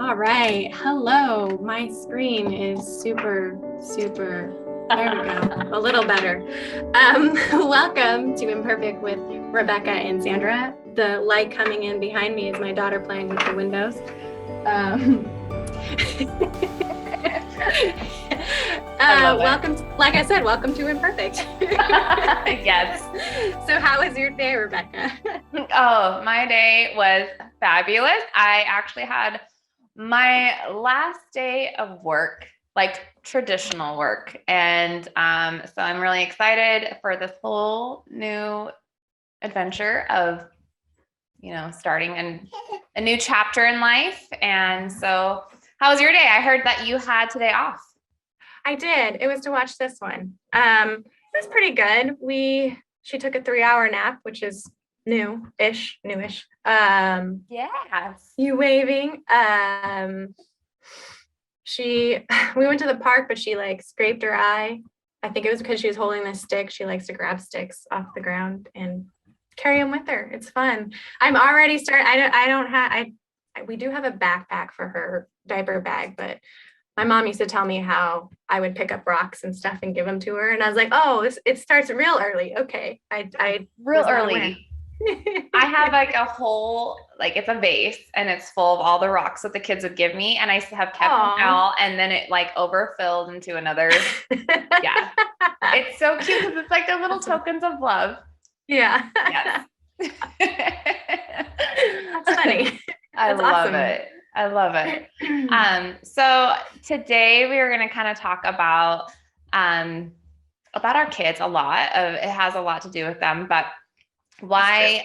All right. Hello. My screen is super, there we go. A little better. Welcome to Imperfect with Rebekah and Zandra. The light coming in behind me is my daughter playing with the windows. Welcome, like I said, welcome to Imperfect. Yes. So how was your day, Rebekah? Oh, my day was fabulous. I actually had my last day of work, like traditional work. And so I'm really excited for this whole new adventure of, starting a new chapter in life. And so how was your day? I heard that you had today off. I did. It was to watch this one. It was pretty good. She took a 3-hour nap, which is newish. Yes. You waving. We went to the park, but she scraped her eye. I think it was because she was holding this stick. She likes to grab sticks off the ground and carry them with her. It's fun. I'm already starting. We do have a backpack for her diaper bag, but my mom used to tell me how I would pick up rocks and stuff and give them to her. And I was like, oh, it starts real early. Okay. Real early. I have a whole, it's a vase and it's full of all the rocks that the kids would give me. And I have kept them out, and then it overfilled into another. Yeah. It's so cute because it's the little tokens of love. Yeah. Yes. That's funny. I love it. I love it. So today we are going to kind of talk about our kids a lot. It has a lot to do with them, but why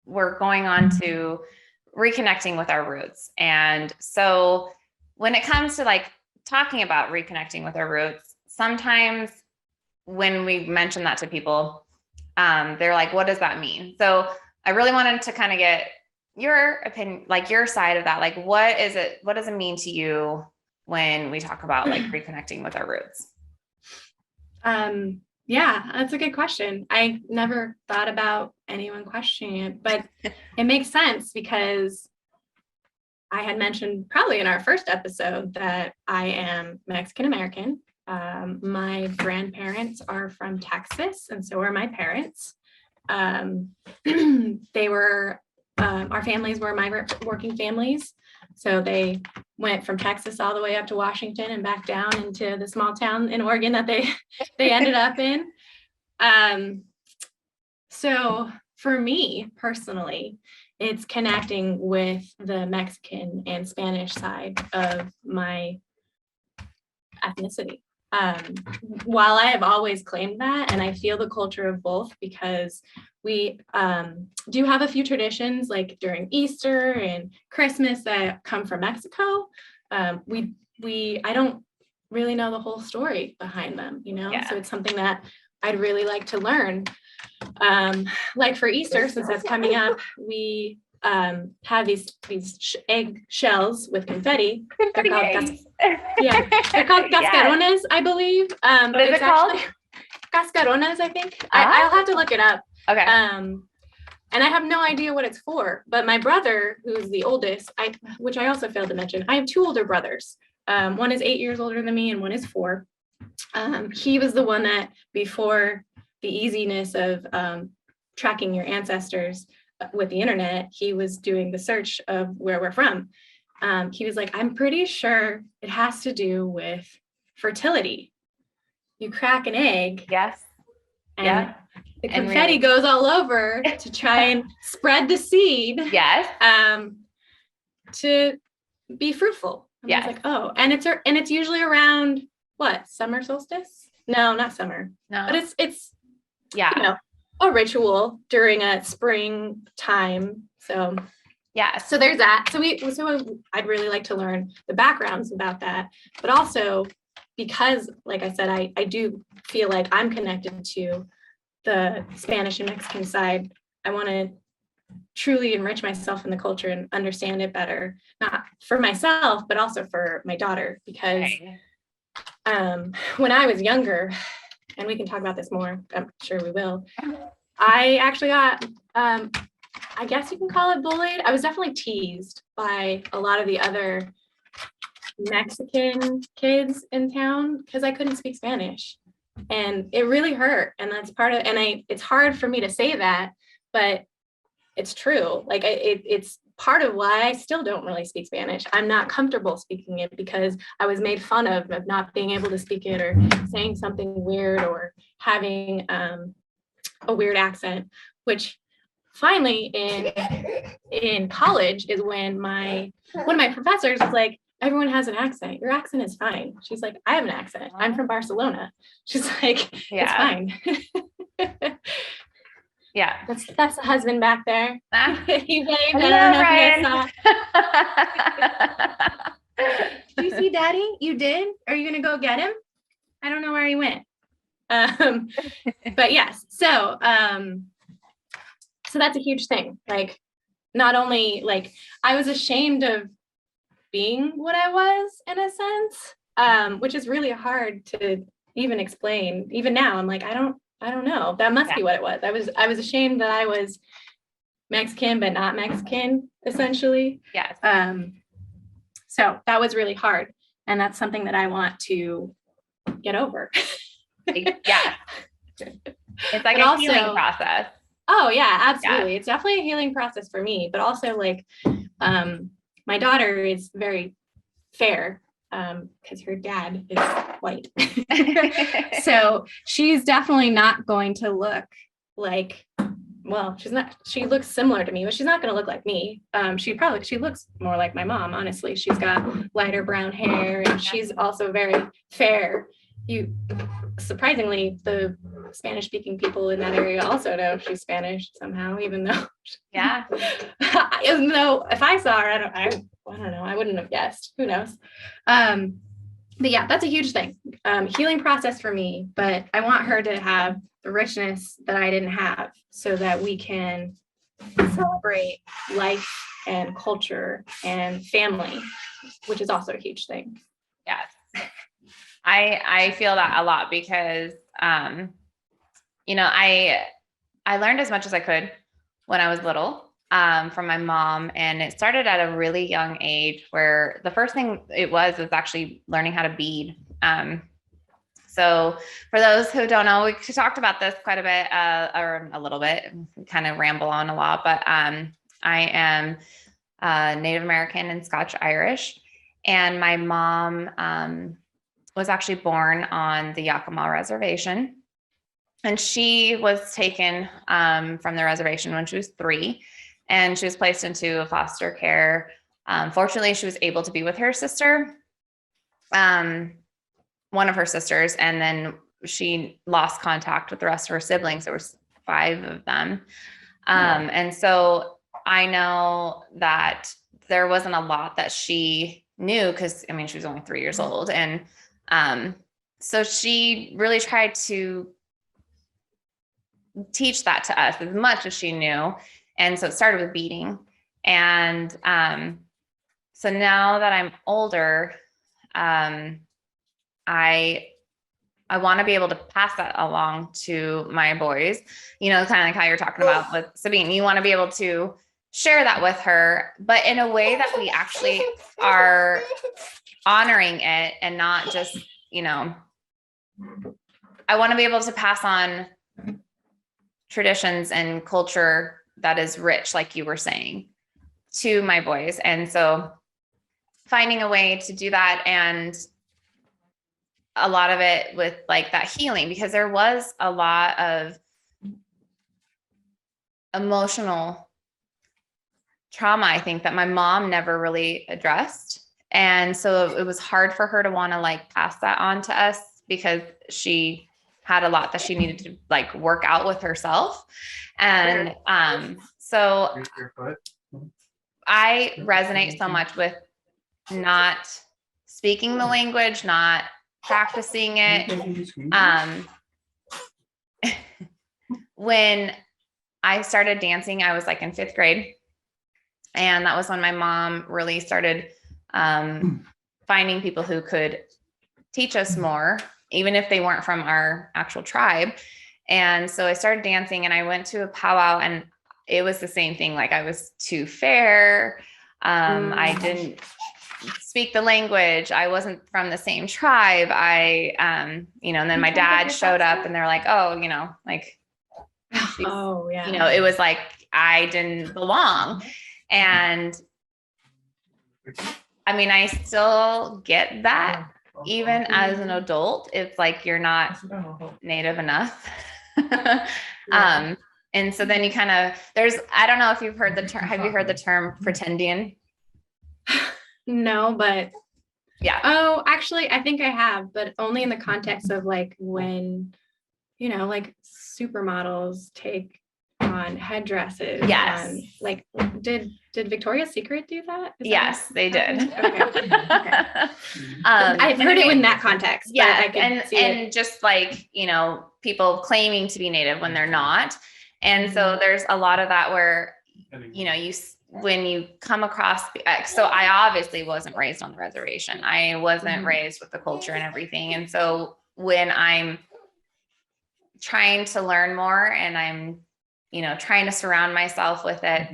we're going on to reconnecting with our roots. And so when it comes to talking about reconnecting with our roots, sometimes when we mention that to people, they're like, what does that mean? So I really wanted to kind of get your opinion, your side of that. What does it mean to you when we talk about reconnecting with our roots? Yeah, that's a good question. I never thought about anyone questioning it, but it makes sense because I had mentioned probably in our first episode that I am Mexican American. My grandparents are from Texas, and so are my parents. They were our families were migrant working families. So they went from Texas all the way up to Washington and back down into the small town in Oregon that they ended up in. So for me personally, it's connecting with the Mexican and Spanish side of my ethnicity. While I have always claimed that, and I feel the culture of both, because we do have a few traditions during Easter and Christmas that come from Mexico. I don't really know the whole story behind them, Yeah. So it's something that I'd really like to learn. For Easter, since that's coming up, we have these egg shells with confetti. They're called cascarones, I believe. What is it called? Cascarones, I think. I'll have to look it up. Okay. And I have no idea what it's for. But my brother, who's the oldest, which I also failed to mention, I have 2 older brothers. One is 8 years older than me, and one is 4. He was the one that, before the easiness of tracking your ancestors with the internet, he was doing the search of where we're from. He was like, I'm pretty sure it has to do with fertility. You crack an egg. Yes. And the confetti goes all over to try and spread the seed. Yes. To be fruitful. I was like, oh, and it's usually around what? Summer solstice? No, not summer. No. But it's a ritual during a spring time. So yeah. So there's that. So I'd really like to learn the backgrounds about that, but also because, like I said, I do feel like I'm connected to the Spanish and Mexican side. I want to truly enrich myself in the culture and understand it better, not for myself, but also for my daughter, because when I was younger, and we can talk about this more, I'm sure we will, I actually got I guess you can call it bullied. I was definitely teased by a lot of the other Mexican kids in town because I couldn't speak Spanish. And it really hurt. And that's part of, it's hard for me to say that, but it's true. Like it's part of why I still don't really speak Spanish. I'm not comfortable speaking it because I was made fun of not being able to speak it or saying something weird or having a weird accent, which finally in college is when one of my professors was like, everyone has an accent. Your accent is fine. She's like, I have an accent. I'm from Barcelona. She's like, it's fine. Yeah. That's the husband back there. He waved. Hello, I don't know if you guys saw. Did you see Daddy? You did? Are you gonna go get him? I don't know where he went. But yes, so that's a huge thing. Like, not only like I was ashamed of being what I was in a sense, which is really hard to even explain. Even now, I'm like, I don't know. That must be what it was. I was ashamed that I was Mexican, but not Mexican, essentially. Yes. So that was really hard. And that's something that I want to get over. Yeah. It's like a healing process. Oh yeah, absolutely. Yeah. It's definitely a healing process for me, but also like, my daughter is very fair, because her dad is white. So she's definitely not going to look like, well, she looks similar to me, but she's not going to look like me. She looks more like my mom, honestly. She's got lighter brown hair and she's also very fair. Surprisingly, the Spanish speaking people in that area also know she's Spanish somehow, even though if I saw her, I don't know, I wouldn't have guessed. Who knows? But yeah, that's a huge thing. Healing process for me, but I want her to have the richness that I didn't have so that we can celebrate life and culture and family, which is also a huge thing. Yes. I feel that a lot because, I learned as much as I could when I was little, from my mom, and it started at a really young age where the first thing it was actually learning how to bead. So for those who don't know, we talked about this quite a bit, or a little bit, we kind of ramble on a lot, but, I am, Native American and Scotch Irish, and my mom, was actually born on the Yakima reservation. And she was taken from the reservation when she was 3, and she was placed into a foster care. Fortunately, she was able to be with her sister, one of her sisters, and then she lost contact with the rest of her siblings. There was 5 of them. And so I know that there wasn't a lot that she knew because, she was only 3 years old. And so she really tried to teach that to us as much as she knew. And so it started with beading. And so now that I'm older, I want to be able to pass that along to my boys, kind of like how you're talking about with Sabine. You want to be able to share that with her, but in a way that we actually are honoring it and not just, I want to be able to pass on traditions and culture that is rich, like you were saying, to my boys. And so finding a way to do that, and a lot of it with like that healing, because there was a lot of emotional trauma, I think, that my mom never really addressed. And so it was hard for her to want to like pass that on to us because she had a lot that she needed to like work out with herself. And so I resonate so much with not speaking the language, not practicing it. When I started dancing, I was like in 5th grade. And that was when my mom really started finding people who could teach us more, even if they weren't from our actual tribe. And so I started dancing, and I went to a powwow, and it was the same thing. Like I was too fair. I didn't speak the language. I wasn't from the same tribe. And then my dad showed up and they're like, oh, like, oh yeah, it was like, I didn't belong. And I mean, I still get that even as an adult. It's like, you're not Native enough. And so then you kind of, I don't know if you've heard the term, have you heard the term pretendian? No, but yeah. Oh, actually, I think I have, but only in the context of like when, like supermodels take on headdresses. Yes. Like, did Victoria's Secret do that? Yes, they did. Okay. I've heard it in that context. Yeah, I could see and just like, people claiming to be Native when they're not. And so there's a lot of that where, when you come across, so I obviously wasn't raised on the reservation. I wasn't raised with the culture and everything. And so when I'm trying to learn more and I'm, trying to surround myself with it,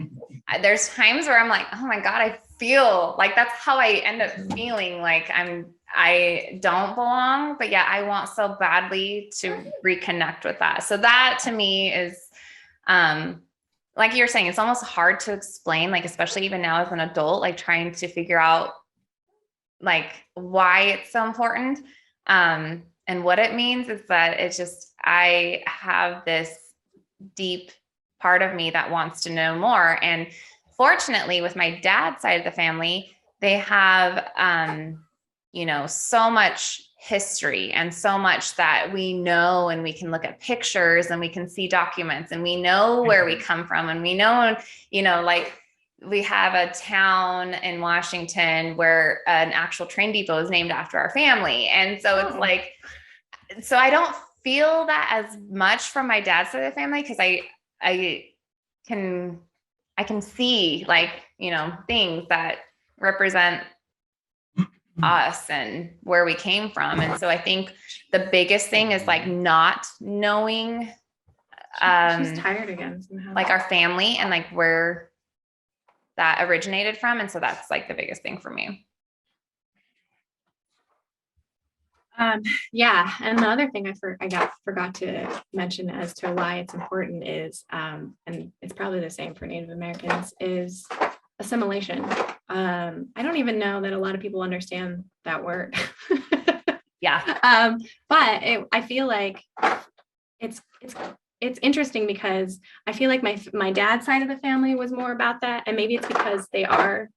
there's times where I'm like, oh my God, I feel like that's how I end up feeling like I don't belong, but yeah, I want so badly to reconnect with that. So that to me is, like you're saying, it's almost hard to explain, like, especially even now as an adult, like trying to figure out like why it's so important. And what it means is that it's just, I have this deep part of me that wants to know more. And fortunately with my dad's side of the family, they have, so much history and so much that we know, and we can look at pictures and we can see documents and we know where we come from. And we know, like we have a town in Washington where an actual train depot is named after our family. And so it's like, so I don't feel that as much from my dad's side of the family, because I can see like, things that represent us and where we came from. And so I think the biggest thing is like not knowing she's tired again somehow. Like our family and like where that originated from. And so that's like the biggest thing for me. Yeah. And the other thing I forgot to mention as to why it's important is, and it's probably the same for Native Americans, is assimilation. I don't even know that a lot of people understand that word. Yeah. But I feel like it's interesting because I feel like my dad's side of the family was more about that. And maybe it's because they are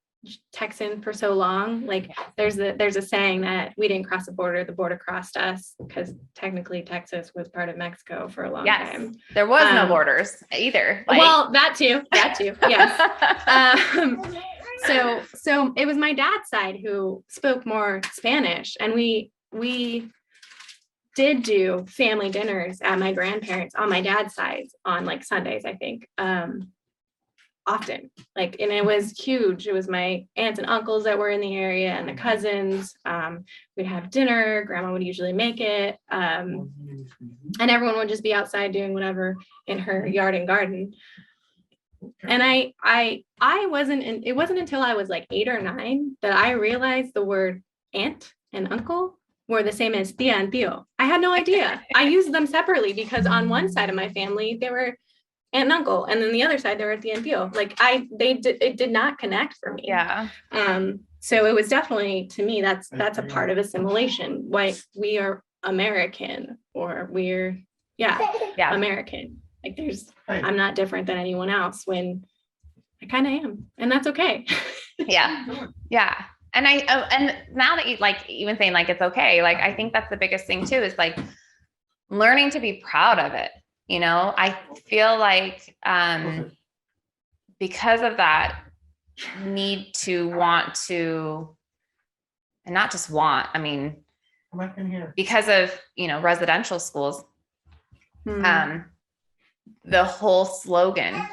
Texan for so long. Like there's a saying that we didn't cross the border crossed us, because technically Texas was part of Mexico for a long time. There was no borders either. Well, that too. Yes. So it was my dad's side who spoke more Spanish, and we did do family dinners at my grandparents on my dad's side on like Sundays, I think. Often, like, and it was huge. It was my aunts and uncles that were in the area and the cousins. We'd have dinner. Grandma would usually make it, and everyone would just be outside doing whatever in her yard and garden. And I wasn't. It wasn't until I was like 8 or 9 that I realized the word aunt and uncle were the same as tia and tío. I had no idea. I used them separately because on one side of my family they were aunt and uncle, and then the other side they were tia and tío. Like it did not connect for me. Yeah. So it was definitely, to me, that's a part of assimilation. Why we are American, or we're American. Like I'm not different than anyone else, when I kind of am, and that's okay. Yeah. And and now that you like even saying like it's okay, like I think that's the biggest thing too, is like learning to be proud of it. I feel like because of that need to want to, and not just want, I mean, because of, residential schools, the whole slogan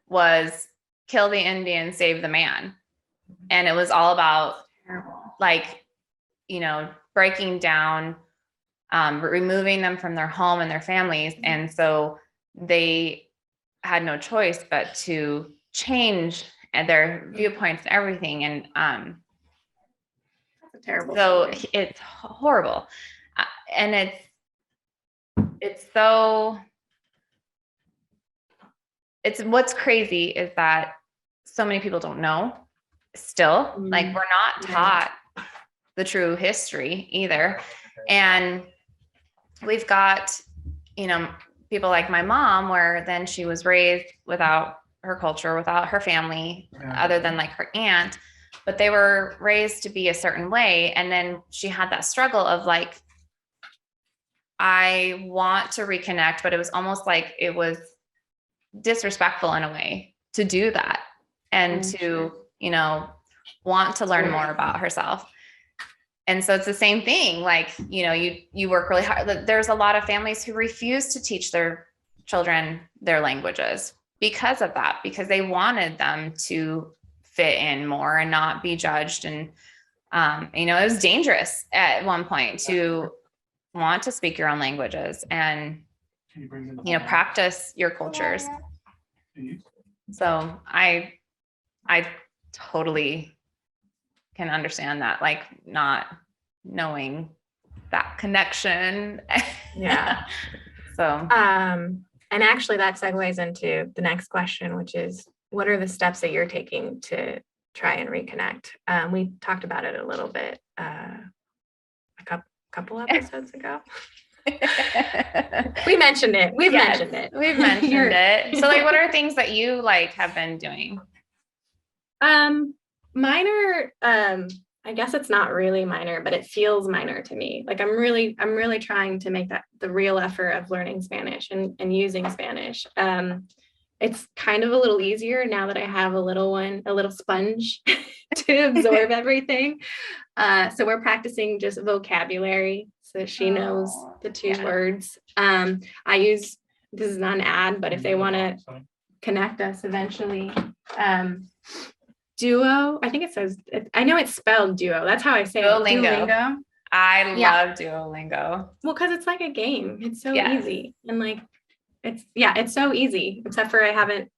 was kill the Indian, save the man. And it was all about like, breaking down, removing them from their home and their families. And so they had no choice but to change and their viewpoints and everything. And That's a terrible so story. it's horrible. And so what's crazy is that so many people don't know still, like we're not taught the true history either. And we've got, people like my mom, where then she was raised without her culture, without her family, other than like her aunt, but they were raised to be a certain way. And then she had that struggle of like, I want to reconnect, but it was almost like it was disrespectful in a way to do that and to, want to learn more about herself. And so it's the same thing. Like, you work really hard. There's a lot of families who refuse to teach their children their languages because of that, because they wanted them to fit in more and not be judged. And, it was dangerous at one point to want to speak your own languages and, practice your cultures. So I totally can understand that, like not knowing that connection. Yeah. So, and actually that segues into the next question, which is, what are the steps that you're taking to try and reconnect? We talked about it a little bit, a couple episodes ago. We mentioned it. We've mentioned it. We've mentioned it. So like, what are things that you like have been doing? Minor, I guess it's not really minor, but it feels minor to me. Like I'm really trying to make that the real effort of learning Spanish and using Spanish. It's kind of a little easier now that I have a little sponge to absorb everything. So we're practicing just vocabulary so that she knows the two words. This is not an ad, but if they want to connect us eventually, Duo, I think it says, I know it's spelled Duo. That's how I say Duolingo. It. Duolingo. I love Duolingo. Well, because it's like a game. It's so easy. And like, it's so easy, except for I haven't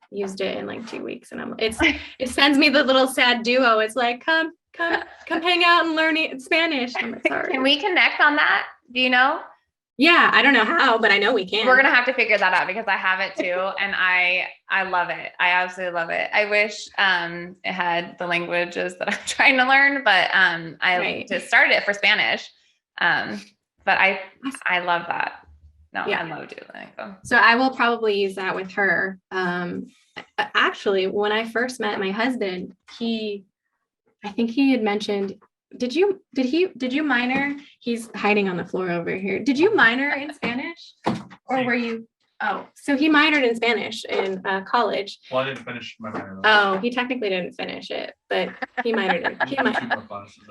used it in like 2 weeks. And it sends me the little sad duo. It's like, come hang out and learn Spanish. I'm like, sorry. Can we connect on that? Do you know? Yeah, I don't know how, but I know we can. We're going to have to figure that out because I have it too. And I love it. I absolutely love it. I wish it had the languages that I'm trying to learn, but I just started it for Spanish. But I love that. No, yeah. I love Duolingo. So I will probably use that with her. Actually, when I first met my husband, I think he had mentioned, did you minor? He's hiding on the floor over here. Did you minor in Spanish, or were you? Oh, so he minored in Spanish in college. Well, I didn't finish my minor. Oh, he technically didn't finish it, but he minored in. He needed 2 more classes.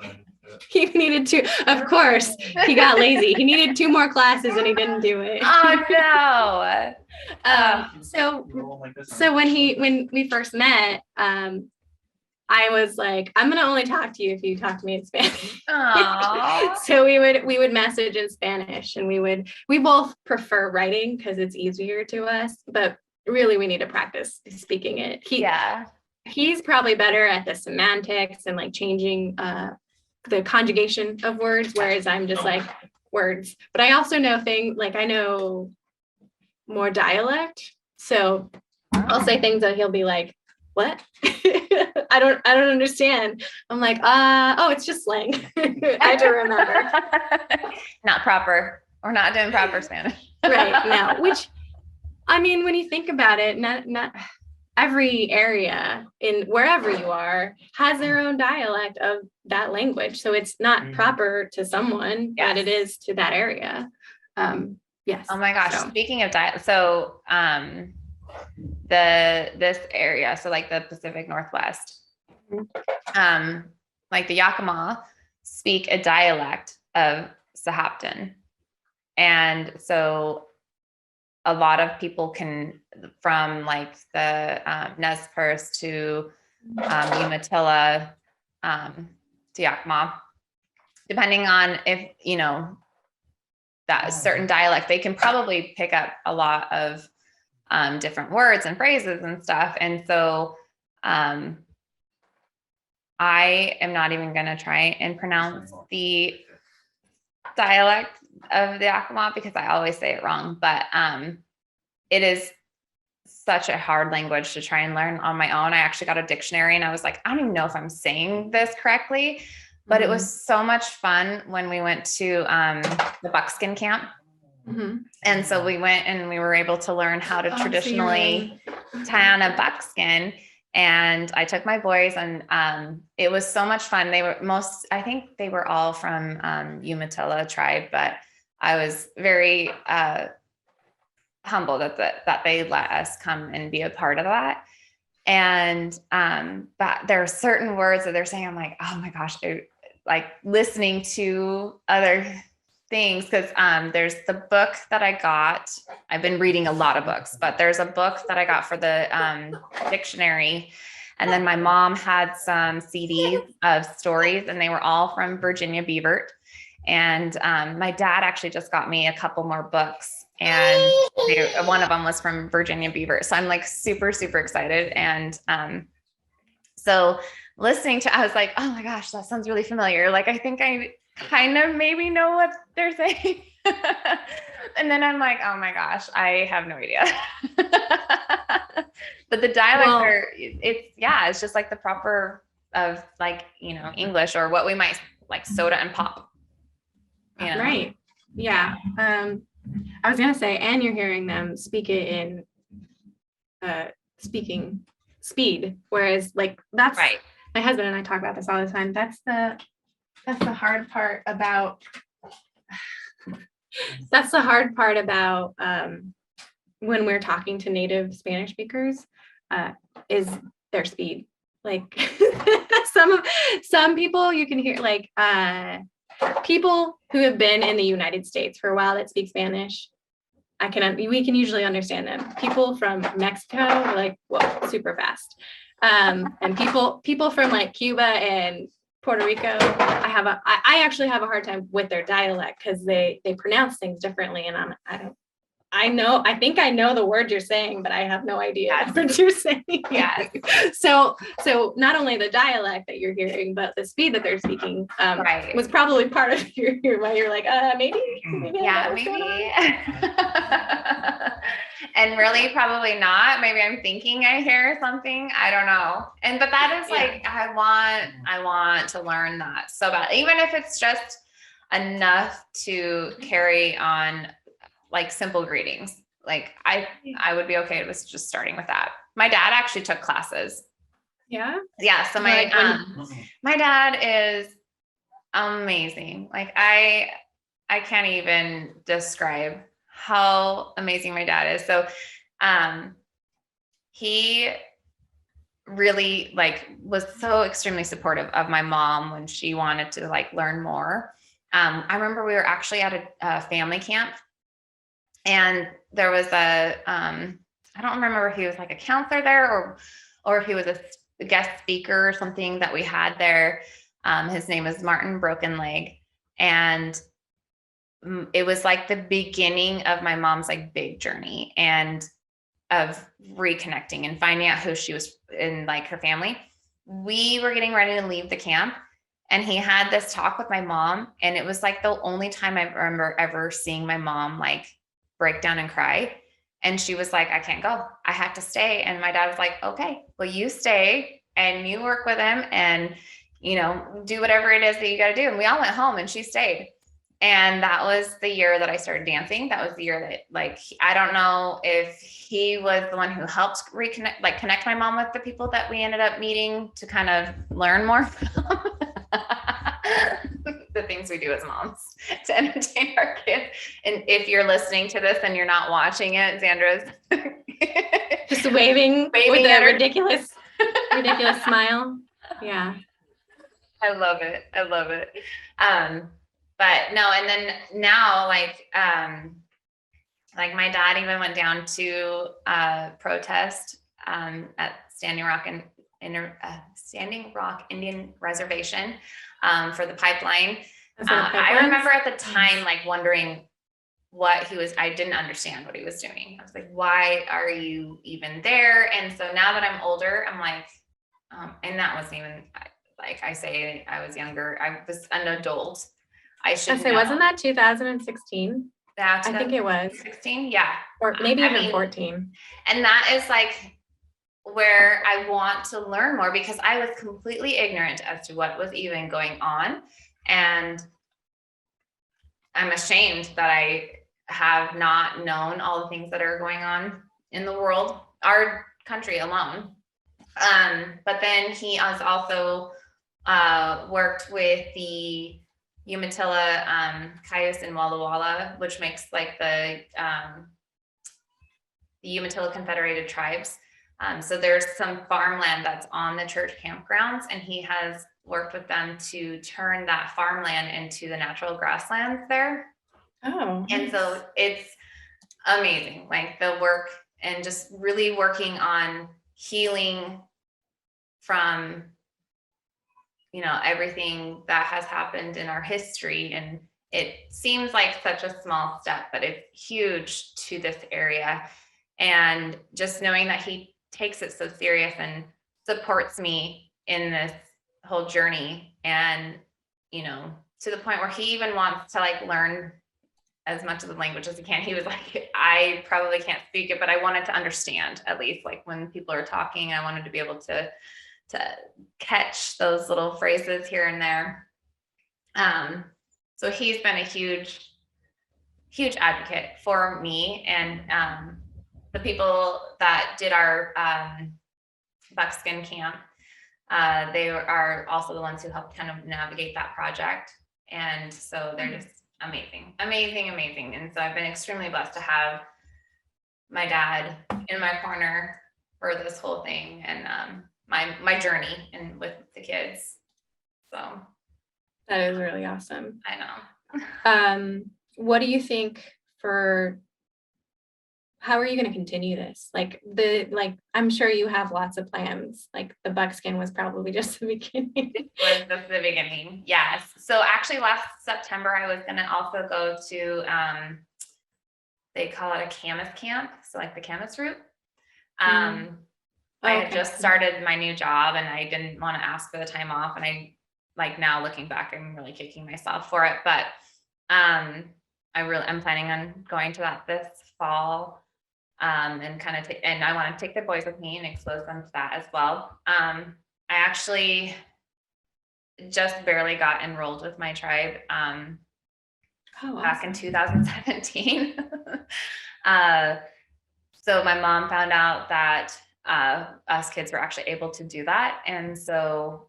He needed 2. Of course, he got lazy. He needed 2 more classes and he didn't do it. Oh no. So when we first met, I was like, I'm going to only talk to you if you talk to me in Spanish. So we would message in Spanish, and we both prefer writing because it's easier to us, but really we need to practice speaking it. He's probably better at the semantics and like changing the conjugation of words, whereas I'm just like words. But I also know I know more dialect. So I'll say things that he'll be like, what? I don't understand. I'm like, it's just slang. I have to remember. Not proper. We're not doing proper Spanish. Right now, which, I mean, when you think about it, not every area in wherever you are has their own dialect of that language. So it's not proper to someone, but it is to that area. Yes. Oh my gosh. So. Speaking of dialect, so this area, so like the Pacific Northwest, like the Yakima speak a dialect of Sahaptin. And so a lot of people can, from like the Nez Perce to Umatilla to Yakima, depending on if, that certain dialect, they can probably pick up a lot of different words and phrases and stuff. And so I am not even going to try and pronounce the dialect of the Yakima because I always say it wrong, but it is such a hard language to try and learn on my own. I actually got a dictionary and I was like, I don't even know if I'm saying this correctly, but it was so much fun when we went to the buckskin camp. And so we went and we were able to learn how to traditionally tie on a buckskin. And I took my boys and it was so much fun. I think they were all from Umatilla tribe, but I was very humbled that they let us come and be a part of that. And but there are certain words that they're saying, I'm like, oh my gosh, like listening to other things. Cause there's the book that I got. I've been reading a lot of books, but there's a book that I got for the dictionary. And then my mom had some CDs of stories and they were all from Virginia Beavert. And my dad actually just got me a couple more books and one of them was from Virginia Beavert. So I'm like super, super excited. And so listening to, I was like, oh my gosh, that sounds really familiar. Like, I think I kind of maybe know what they're saying. And then I'm like, oh my gosh, I have no idea. But the dialects it's just like the proper of like, English or what we might like soda and pop. Right. Yeah. I was going to say, and you're hearing them speak it in speaking speed. Whereas like, that's right. My husband and I talk about this all the time. That's the hard part about when we're talking to native Spanish speakers is their speed. Like some people you can hear like people who have been in the United States for a while that speak Spanish, we can usually understand them. People from Mexico are like, whoa, super fast. And people from like Cuba and Puerto Rico, I actually have a hard time with their dialect because they pronounce things differently, and I think I know the word you're saying, but I have no idea what you're saying. Yeah. So not only the dialect that you're hearing, but the speed that they're speaking was probably part of your why you're like, maybe. Yeah, maybe. And really probably not. Maybe I'm thinking I hear something. I don't know. But that is like, I want to learn that so bad. Even if it's just enough to carry on like simple greetings. Like I would be okay with just starting with that. My dad actually took classes. Yeah. Yeah. So my dad is amazing. Like I can't even describe how amazing my dad is. So, he really like was so extremely supportive of my mom when she wanted to like learn more. I remember we were actually at a family camp. And there was I don't remember if he was like a counselor there or if he was a guest speaker or something that we had there. His name is Martin Broken Leg. And it was like the beginning of my mom's like big journey and of reconnecting and finding out who she was in like her family. We were getting ready to leave the camp and he had this talk with my mom. And it was like the only time I remember ever seeing my mom like break down and cry. And she was like, I can't go. I have to stay. And my dad was like, okay, well, you stay and you work with him and, do whatever it is that you got to do. And we all went home and she stayed. And that was the year that I started dancing. That was the year that like, I don't know if he was the one who helped connect my mom with the people that we ended up meeting to kind of learn more from. The things we do as moms to entertain our kids. And if you're listening to this and you're not watching it, Zandra's just waving with a ridiculous smile. Yeah. I love it. But no, and then now like my dad even went down to protest at Standing Rock Indian Reservation for the pipeline. I remember at the time like wondering what he was, I didn't understand what he was doing. I was like, why are you even there? And so now that I'm older, I'm like, and that wasn't even, like I say, I was younger. I was an adult. I should say, know. wasn't that 2016? That's I think it was, 16. Yeah. or maybe I even mean, 14. And that is like where I want to learn more, because I was completely ignorant as to what was even going on. And I'm ashamed that I have not known all the things that are going on in the world, our country alone. But then he has also worked with the Umatilla, Cayuse, and Walla Walla, which makes like the Umatilla Confederated Tribes. So there's some farmland that's on the church campgrounds, and he has worked with them to turn that farmland into the natural grasslands there. Oh, And so it's amazing, like the work and just really working on healing from, everything that has happened in our history. And it seems like such a small step, but it's huge to this area. And just knowing that he takes it so serious and supports me in this whole journey. And, to the point where he even wants to like learn as much of the language as he can. He was like, I probably can't speak it, but I wanted to understand, at least like when people are talking, I wanted to be able to catch those little phrases here and there. So he's been a huge advocate for me. And the people that did our buckskin camp, they are also the ones who helped kind of navigate that project. And so they're just amazing. And so I've been extremely blessed to have my dad in my corner for this whole thing, and my journey and with the kids. So that is really awesome. I know. What do you think how are you going to continue this? I'm sure you have lots of plans. Like the buckskin was probably just the beginning. It was just the beginning. Yes. So actually last September, I was going to also go to, they call it a camas camp. So like the camas route. I had just started my new job, and I didn't want to ask for the time off. And I, like, now looking back, I'm really kicking myself for it. But I'm planning on going to that this fall. And kind of and I want to take the boys with me and expose them to that as well. I actually just barely got enrolled with my tribe back in 2017. So my mom found out that us kids were actually able to do that. And so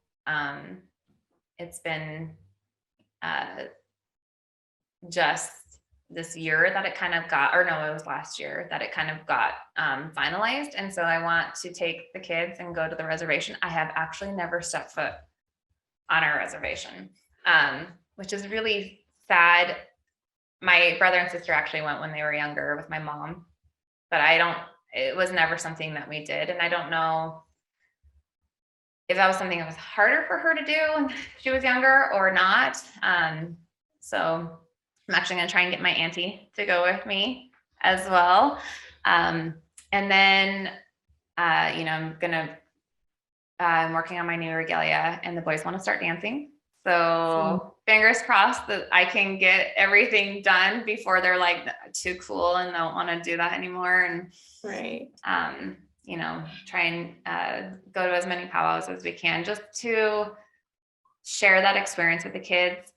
it's been just this year that it kind of got, or no, it was last year that it kind of got finalized. And so I want to take the kids and go to the reservation. I have actually never stepped foot on our reservation, which is really sad. My brother and sister actually went when they were younger with my mom, but it was never something that we did. And I don't know if that was something that was harder for her to do when she was younger or not. So I'm actually going to try and get my auntie to go with me as well. And then, I'm working on my new regalia, and the boys want to start dancing. So fingers crossed that I can get everything done before they're like too cool and don't want to do that anymore. And right. Try and go to as many powwows as we can, just to share that experience with the kids.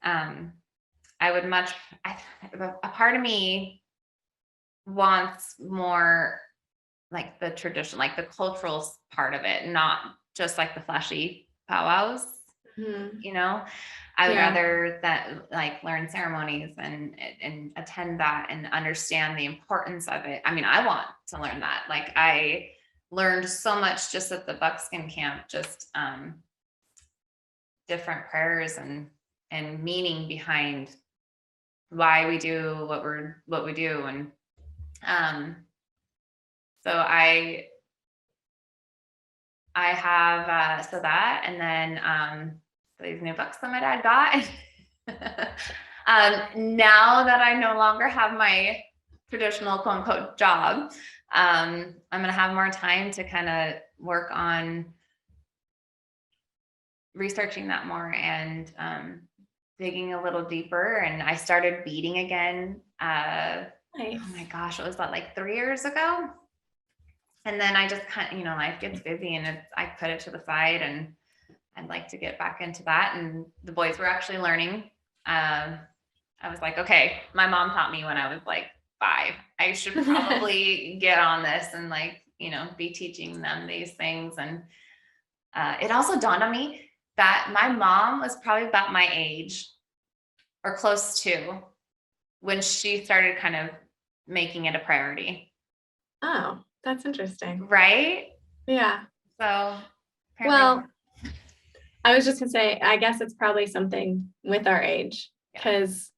A part of me wants more like the tradition, like the cultural part of it, not just like the flashy powwows. I would rather that like learn ceremonies and attend that and understand the importance of it. I mean, I want to learn that. Like I learned so much just at the buckskin camp, just different prayers and meaning behind why we do what we do. And so I have so that, and then these new books that my dad got. Now that I no longer have my traditional quote unquote job, I'm going to have more time to kind of work on researching that more and digging a little deeper. And I started beading again. Nice. Oh my gosh, what was that, like 3 years ago? And then I just kind of, life gets busy and I put it to the side, and I'd like to get back into that. And the boys were actually learning. I was like, okay, my mom taught me when I was like 5. I should probably get on this and be teaching them these things. And it also dawned on me that my mom was probably about my age or close to when she started kind of making it a priority. Oh, that's interesting. Right? Yeah. So, well, I was just gonna say, I guess it's probably something with our age, because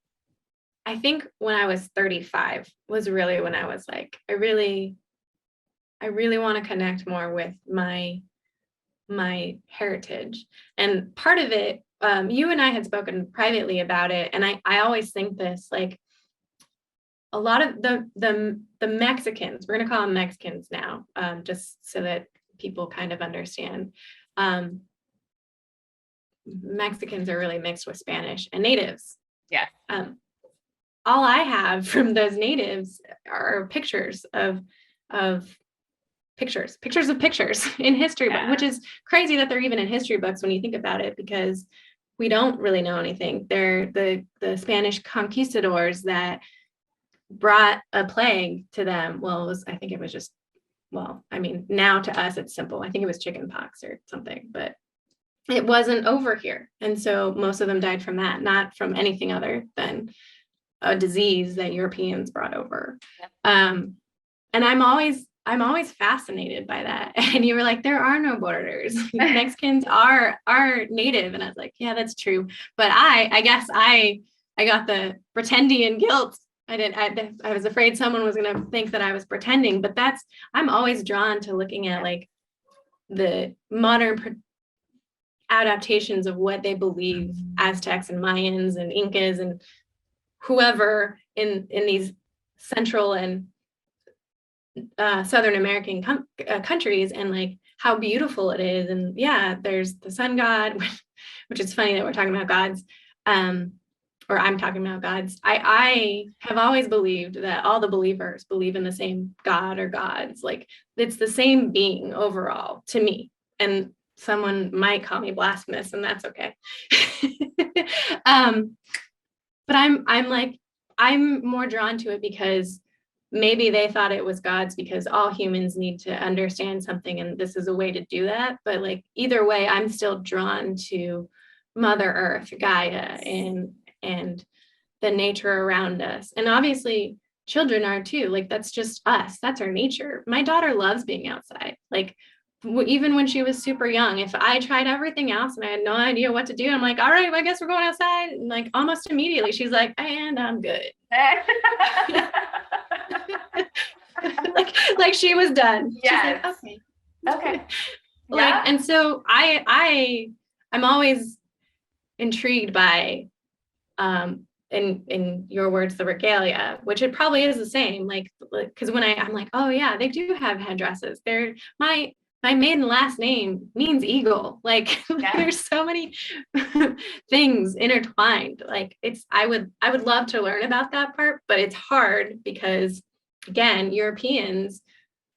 I think when I was 35 was really when I was like, I really want to connect more with my heritage. And part of it, you and I had spoken privately about it, and I always think this, like, a lot of the Mexicans, we're going to call them Mexicans now, just so that people kind of understand. Mexicans are really mixed with Spanish and natives. Yeah. All I have from those natives are pictures of pictures in history books, which is crazy that they're even in history books when you think about it, because we don't really know anything. They're the Spanish conquistadors that brought a plague to them. Well, now to us it's simple. I think it was chicken pox or something, but it wasn't over here. And so most of them died from that, not from anything other than a disease that Europeans brought over. Yep. And I'm always fascinated by that. And you were like, there are no borders. Mexicans are native. And I was like, yeah, that's true. But I guess I got the pretendian guilt. I was afraid someone was going to think that I was pretending, but I'm always drawn to looking at like the modern adaptations of what they believe Aztecs and Mayans and Incas and whoever in these Central and Southern American countries, and like how beautiful it is. And yeah, there's the sun god, which is funny that we're talking about gods, or I'm talking about gods. I have always believed that all the believers believe in the same god or gods. Like it's the same being overall to me. And someone might call me blasphemous, and that's okay. But I'm more drawn to it because maybe they thought it was God's, because all humans need to understand something, and this is a way to do that. But like either way, I'm still drawn to Mother Earth, Gaia, and the nature around us. And obviously children are too. Like that's just us. That's our nature. My daughter loves being outside. Like even when she was super young, if I tried everything else and I had no idea what to do, I'm like, all right, well, I guess we're going outside. And like almost immediately she's like, and I'm good. like she was done. Yes. She's like, okay. Like, yeah. And so I'm always intrigued by, in your words, the regalia, which it probably is the same. Like, because when I'm like, oh yeah, they do have headdresses. They're my maiden last name means eagle. Like there's so many things intertwined. Like I would love to learn about that part, but it's hard because again, Europeans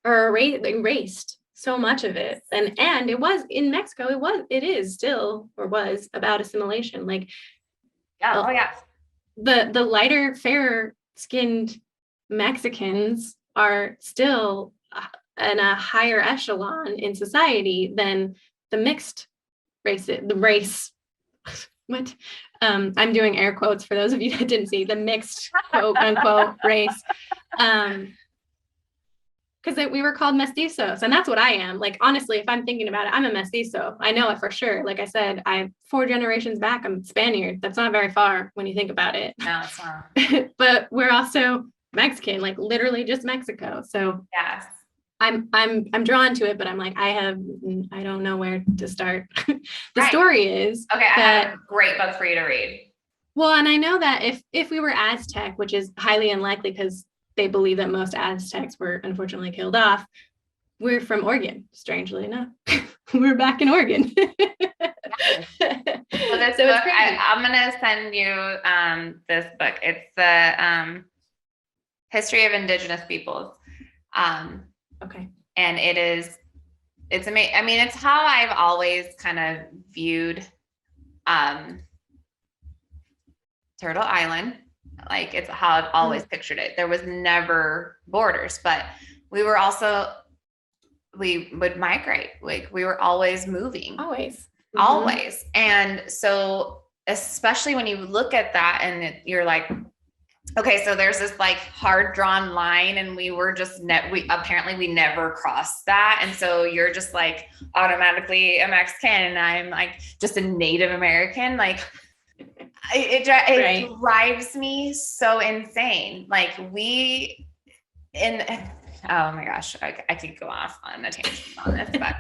are erased so much of it. And it was in Mexico, it is still, or was, about assimilation. Like the lighter, fair skinned Mexicans are still in a higher echelon in society than the mixed race. What? I'm doing air quotes for those of you that didn't see, the mixed quote unquote race. Because we were called mestizos, and that's what I am. Like, honestly, if I'm thinking about it, I'm a mestizo. I know it for sure. Like I said, I'm 4 generations back. I'm Spaniard. That's not very far when you think about it. No, it's not. But we're also Mexican, like literally just Mexico. So yes. I'm drawn to it, but I'm like, I don't know where to start. The story is okay. I have a great book for you to read. Well, and I know that if we were Aztec, which is highly unlikely because they believe that most Aztecs were unfortunately killed off, we're from Oregon, strangely enough. We're back in Oregon. So this So it's book, crazy. I'm gonna send you this book. It's the History of Indigenous Peoples. Okay. And it's amazing. I mean, it's how I've always kind of viewed Turtle Island. Like it's how I've always pictured it. There was never borders, but we would migrate. Like we were always moving. Always. Always. And so, especially when you look at that and you're like, okay, so there's this like hard drawn line and we were just we never crossed that. And so you're just like automatically a Mexican and I'm like just a Native American. Like it Right. drives me so insane. Like oh my gosh, I could go off on a tangent on this, but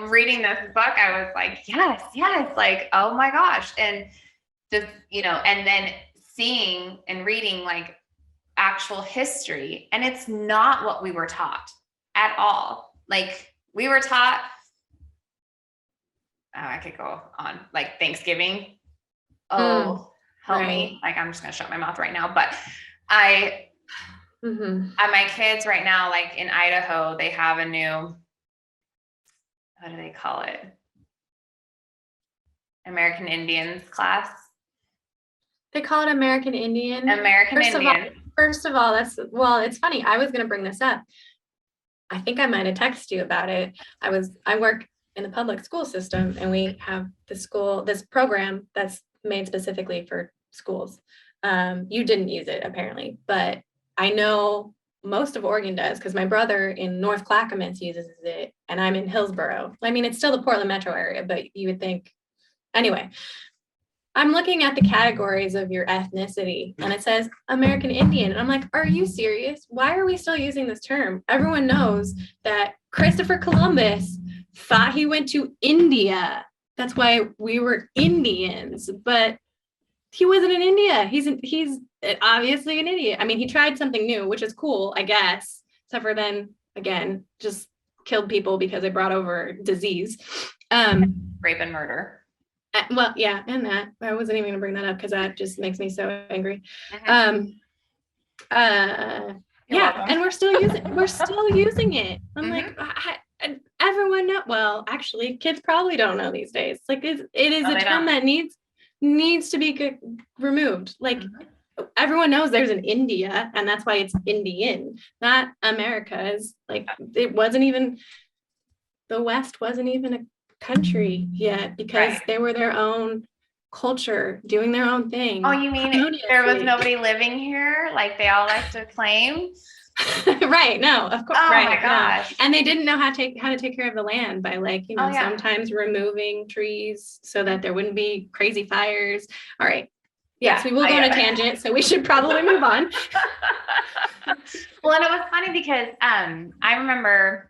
reading this book, I was like, yes, like, oh my gosh. And just, and then seeing and reading like actual history, and it's not what we were taught at all. Like we were taught, I could go on, like Thanksgiving. Oh, help me. Like I'm just gonna shut my mouth right now. But my kids right now, like in Idaho, they have a new, what do they call it? American Indians class. They call it American Indian. First of all, it's funny. I was going to bring this up. I think I might have texted you about it. I work in the public school system and we have this program that's made specifically for schools. You didn't use it apparently, but I know most of Oregon does because my brother in North Clackamas uses it and I'm in Hillsboro. I mean, it's still the Portland metro area, but you would think, anyway, I'm looking at the categories of your ethnicity and it says American Indian. And I'm like, are you serious? Why are we still using this term? Everyone knows that Christopher Columbus thought he went to India. That's why we were Indians, but he wasn't in India. He's obviously an idiot. I mean, he tried something new, which is cool, I guess, except for then again, just killed people because they brought over disease. Rape and murder. Well, yeah, and that I wasn't even gonna bring that up because that just makes me so angry. Yeah, and we're still using it. I'm like, everyone know. Well, actually, kids probably don't know these days. Like, it is a term that needs to be removed. Like, everyone knows there's an India, and that's why it's Indian, not America's. Like, it wasn't even the West wasn't even a country yet because they were their own culture doing their own thing. Oh, you mean there was nobody living here like they all like to claim? Right, no, of course. Oh right, my gosh. No. And they didn't know how to take care of the land by like, sometimes removing trees so that there wouldn't be crazy fires. All right. Yes, we will go on a tangent, so we should probably move on. Well, and it was funny because I remember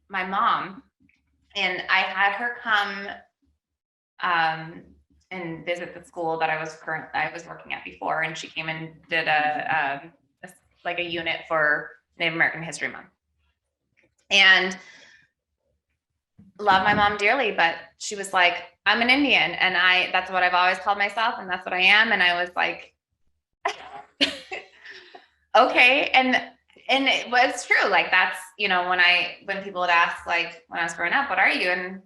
my mom, and I had her come and visit the school that I was working at before, and she came and did a unit for Native American History Month. And love my mom dearly, but she was like, I'm an Indian, and that's what I've always called myself, and that's what I am. And I was like, okay. And it was true. Like that's, when people would ask, like when I was growing up, what are you? And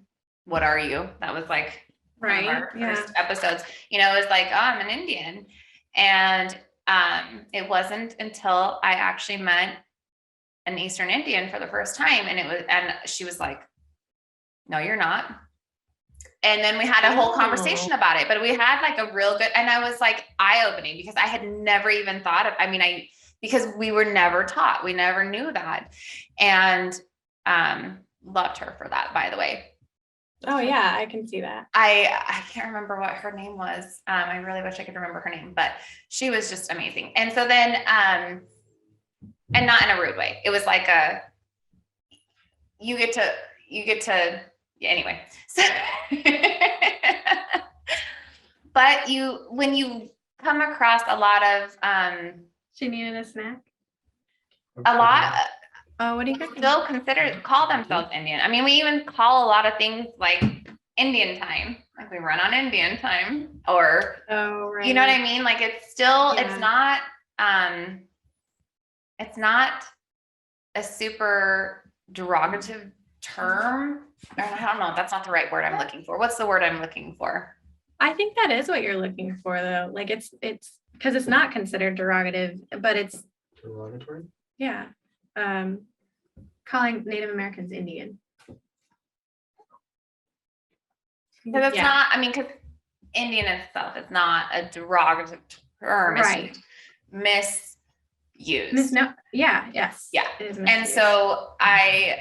what are you? That was like one of our first episodes, it was like, oh, I'm an Indian. And it wasn't until I actually met an Eastern Indian for the first time. And she was like, no, you're not. And then we had a whole conversation about it, but we had like a real good, and I was like eye-opening because I had never even thought of, because we were never taught, we never knew that. And loved her for that, by the way. Oh yeah, I can see that. I can't remember what her name was. I really wish I could remember her name, but she was just amazing. And so then, and not in a rude way. It was like you get to, yeah, anyway. So, but when you come across a lot of, She needed a snack. Oh, what do you guys still call themselves Indian. I mean, we even call a lot of things like Indian time, like we run on Indian time, or, Oh, right. you know what I mean? Like it's still, Yeah. it's not a super derogative term. I don't know. That's not the right word I'm looking for. What's the word I'm looking for? I think that is what you're looking for, though. Like it's because it's not considered derogative, but it's Derogatory? yeah. Calling Native Americans Indian. Because it's not, I mean, because Indian itself is not a derogative term. Right. It's misused. Yes. Yeah. It is And misused. so I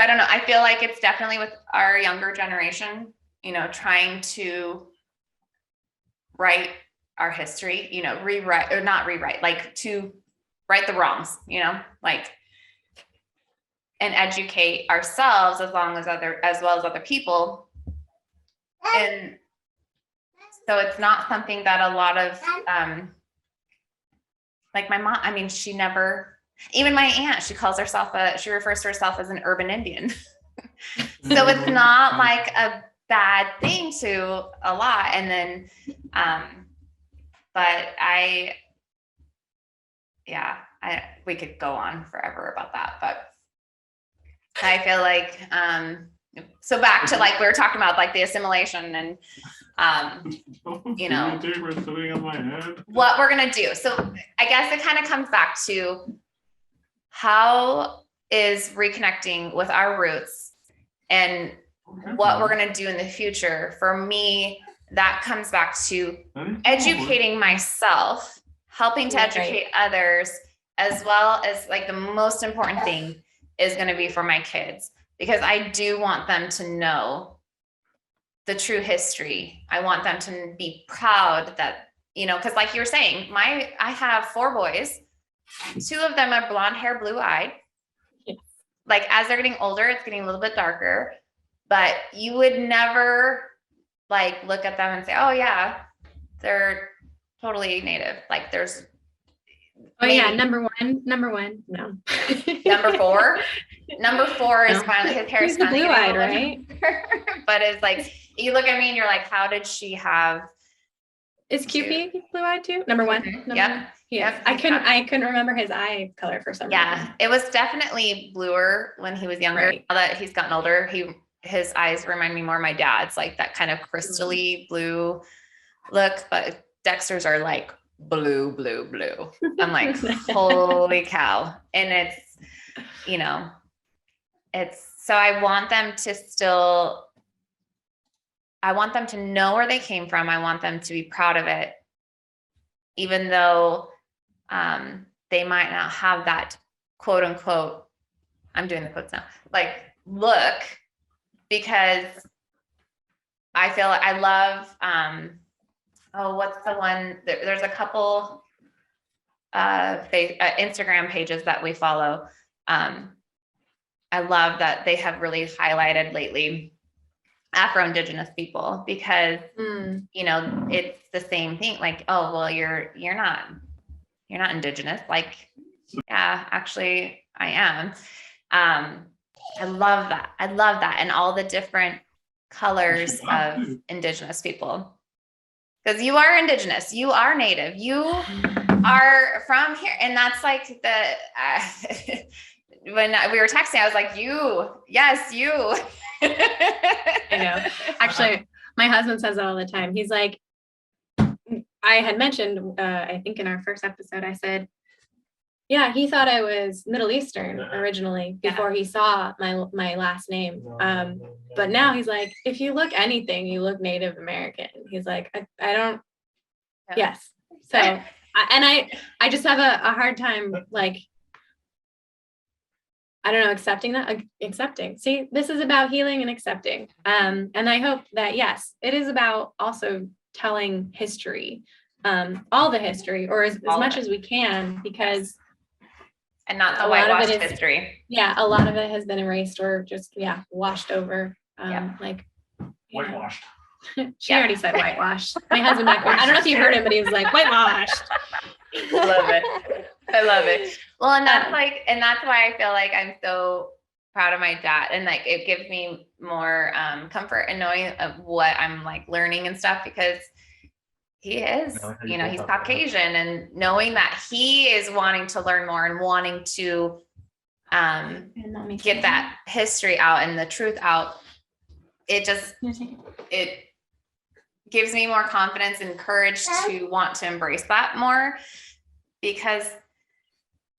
don't know. I feel like it's definitely with our younger generation, you know, trying to write our history, you know, rewrite or not rewrite, like to right the wrongs, you know, like, and educate ourselves as well as other people. And so it's not something that a lot of, like my mom, I mean, even my aunt, she refers to herself as an urban Indian. So it's not like a bad thing to a lot. And then, but we could go on forever about that, but I feel like, so back to like, we were talking about like the assimilation and, you know, what we're going to do. So I guess it kind of comes back to how is reconnecting with our roots and what we're going to do in the future. For me, that comes back to educating myself, helping to educate others, as well as like the most important thing is going to be for my kids, because I do want them to know the true history. I want them to be proud that, you know, because like you were saying, I have 4 boys. 2 of them are blonde hair, blue eyed. Like as they're getting older, it's getting a little bit darker, but you would never like look at them and say, oh yeah, they're totally native. Like there's number one. No. Number 4 is finally, his hair is finally blue eyed, right? But it's like, you look at me and you're like, how did she have? Is QP blue eyed too? Number 1. Mm-hmm. Number Yep. 1. Yes. I couldn't remember his eye color for some reason. It was definitely bluer when he was younger. Right. Now that he's gotten older, his eyes remind me more of my dad's, like that kind of crystally blue look, but Dexter's are like blue. I'm like, holy cow. And it's, you know, so I want them to know where they came from. I want them to be proud of it, even though they might not have that quote unquote, I'm doing the quotes now, like look, because I feel I love, what's the one, there's a couple Instagram pages that we follow. I love that they have really highlighted lately Afro-Indigenous people, because you know, it's the same thing, like, oh well, you're not Indigenous, like, yeah, actually I am. I love that and all the different colors of Indigenous people, because you are Indigenous, you are Native, you are from here. And that's like when we were texting, I was like, yes, you. I know. Actually, my husband says it all the time. He's like, I had mentioned, I think in our first episode, I said, yeah, he thought I was Middle Eastern originally before he saw my last name. But now he's like, if you look anything, you look Native American. He's like, I don't. Yeah. Yes. So, I just have a hard time, like, I don't know, accepting. See, this is about healing and accepting. And I hope that, yes, it is about also telling history, all the history, or as much as we can, because and not the whitewashed history. Yeah, a lot of it has been erased or just washed over. Like whitewashed. She already said whitewashed. My husband back there, I don't know if you heard him, but he was like, whitewashed. Love it. I love it. Well, and that's why I feel like I'm so proud of my dad, and like it gives me more comfort in knowing of what I'm like learning and stuff, because he is, he's Caucasian, and knowing that he is wanting to learn more and wanting to get that history out and the truth out. It gives me more confidence and courage to want to embrace that more, because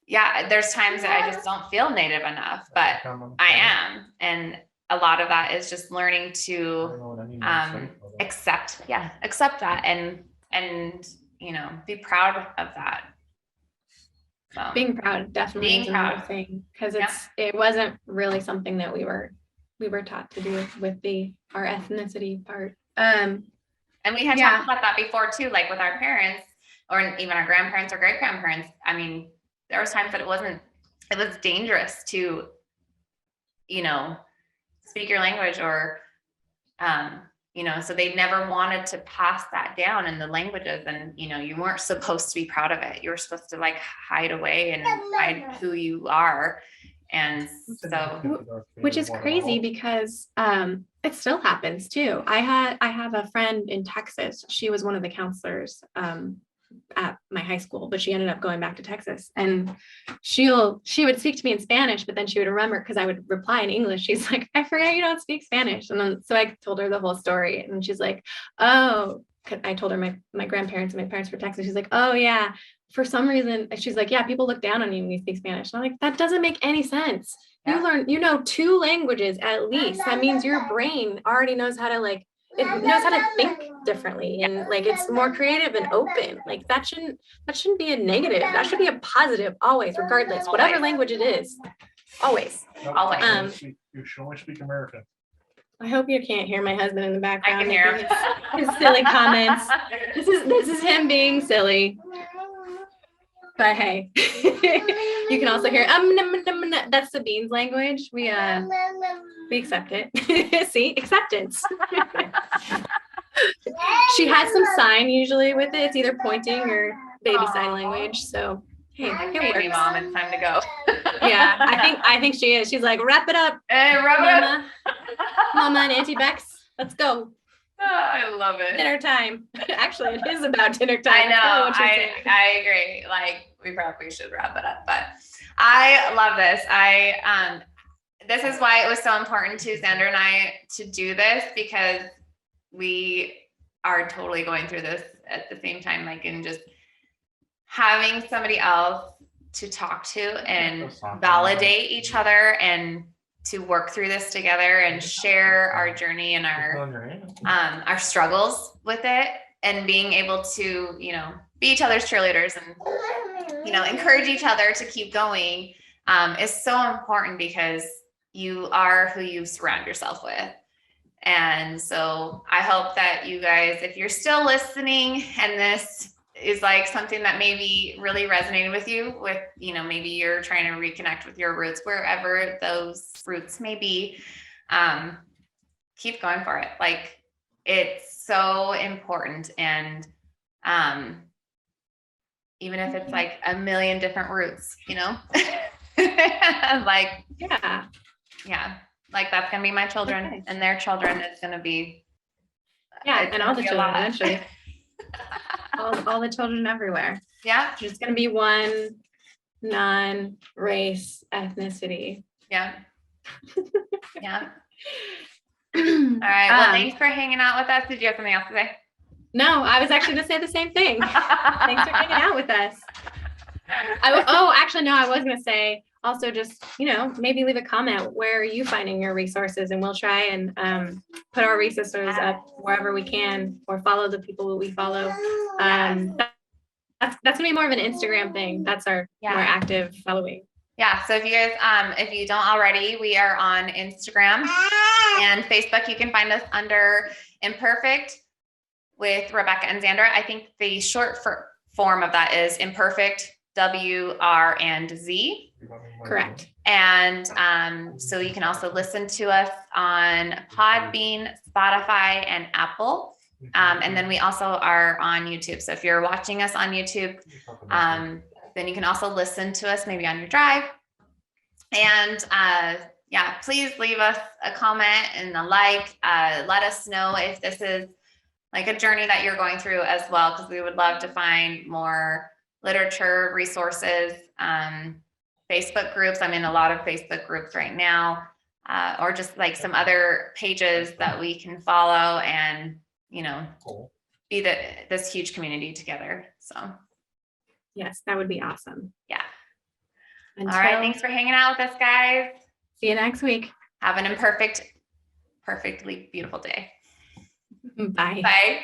there's times that I just don't feel Native enough, but I am. And a lot of that is just learning to accept that and be proud of that. So, being proud definitely is another thing, because it wasn't really something that we were taught to do with our ethnicity part. And we had talked about that before too, like with our parents or even our grandparents or great grandparents. I mean, there was times that it was dangerous to, speak your language or, so they never wanted to pass that down in the languages. And, you weren't supposed to be proud of it. You were supposed to like hide away and hide who you are. And so, which is crazy, because it still happens too. I have a friend in Texas. She was one of the counselors at my high school, but she ended up going back to Texas, and she would speak to me in Spanish, but then she would remember, because I would reply in English. She's like, I forget you don't speak Spanish. And then so I told her the whole story, and she's like, oh, I told her my grandparents and my parents were Texas. She's like, oh yeah, for some reason, she's like, yeah, people look down on you when you speak Spanish. And I'm like, that doesn't make any sense. You know 2 languages at least. That means your brain already knows how to it knows how to think differently, and like it's more creative and open. Like that shouldn't be a negative. That should be a positive always, regardless, whatever language it is. Always. You should only speak American. I hope you can't hear my husband in the background. I can hear him. His silly comments. This is him being silly. But hey, you can also hear that's the beans language. We accept it. See, acceptance. She has some sign usually with it. It's either pointing or baby sign language. So hey, baby mom, it's time to go. Yeah, I think she is. She's like, wrap it up, Mama and Auntie Bex, let's go. Oh, I love it. Dinner time. Actually, it is about dinner time. I know. I agree. Like, we probably should wrap it up, but I love this. This is why it was so important to Zandra and I to do this, because we are totally going through this at the same time, like, and just having somebody else to talk to and validate each other and to work through this together and share our journey and our struggles with it, and being able to, be each other's cheerleaders and, encourage each other to keep going, is so important, because you are who you surround yourself with. And so I hope that you guys, if you're still listening and this is like something that maybe really resonated with you, with, maybe you're trying to reconnect with your roots, wherever those roots may be, keep going for it. Like, it's so important. And even if it's like a million different roots, like, like that's going to be my children and their children. It's going to be, and all the children eventually. all the children everywhere. Yeah. There's going to be one non-race ethnicity. Yeah. Yeah. All right. Well, thanks for hanging out with us. Did you have something else to say? No, I was actually going to say the same thing. Thanks for hanging out with us. I was going to say also just, maybe leave a comment. Where are you finding your resources? And we'll try and put our resources up wherever we can, or follow the people that we follow. That's going to be more of an Instagram thing. That's our more active following. Yeah. So if you guys, if you don't already, we are on Instagram and Facebook. You can find us under Imperfect with Rebekah and Zandra. I think the short form of that is Imperfect WR&Z. Correct. And so you can also listen to us on Podbean, Spotify, and Apple. And then we also are on YouTube. So if you're watching us on YouTube, then you can also listen to us maybe on your drive. And yeah, please leave us a comment and a like. Let us know if this is like a journey that you're going through as well, because we would love to find more literature, resources, Facebook groups. I'm in a lot of Facebook groups right now, or just like some other pages that we can follow and, you know, be this huge community together. So Yes, that would be awesome. yeah. Until, All right. Thanks for hanging out with us, guys. see you next week. Have an perfectly beautiful day. Bye. Bye.